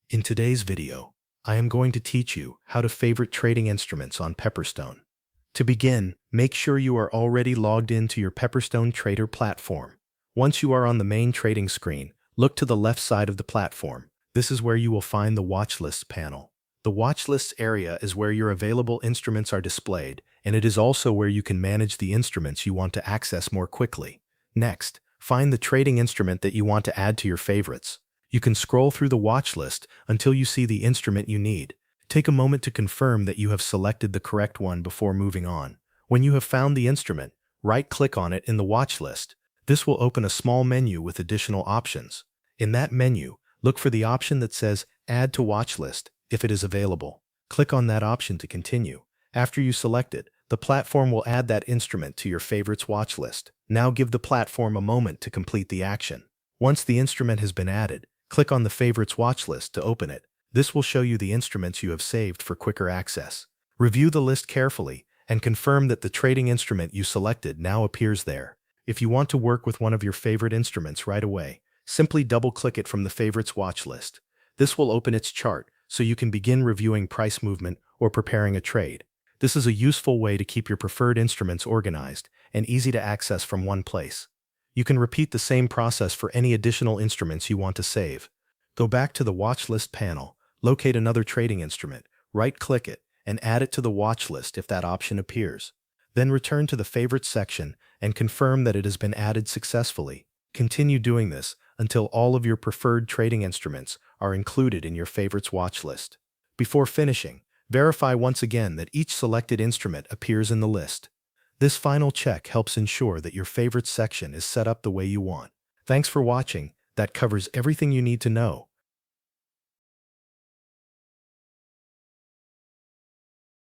In today's video, I am going to teach you how to favorite trading instruments on Pepperstone. To begin, make sure you are already logged into your Pepperstone Trader platform. Once you are on the main trading screen, look to the left side of the platform. This is where you will find the Watch Lists panel. The Watch Lists area is where your available instruments are displayed, and it is also where you can manage the instruments you want to access more quickly. Next, find the trading instrument that you want to add to your favorites. You can scroll through the watch list until you see the instrument you need. Take a moment to confirm that you have selected the correct one before moving on. When you have found the instrument, right-click on it in the watch list. This will open a small menu with additional options. In that menu, look for the option that says Add to Watch List if it is available. Click on that option to continue. After you select it, the platform will add that instrument to your favorites watch list. Now give the platform a moment to complete the action. Once the instrument has been added, click on the Favorites watch list to open it. This will show you the instruments you have saved for quicker access. Review the list carefully and confirm that the trading instrument you selected now appears there. If you want to work with one of your favorite instruments right away, simply double-click it from the Favorites watch list. This will open its chart so you can begin reviewing price movement or preparing a trade. This is a useful way to keep your preferred instruments organized and easy to access from one place. You can repeat the same process for any additional instruments you want to save. Go back to the Watch List panel, locate another trading instrument, right-click it, and add it to the watch list if that option appears. Then return to the Favorites section and confirm that it has been added successfully. Continue doing this until all of your preferred trading instruments are included in your Favorites watch list. Before finishing, verify once again that each selected instrument appears in the list. This final check helps ensure that your favorites section is set up the way you want. Thanks for watching. That covers everything you need to know.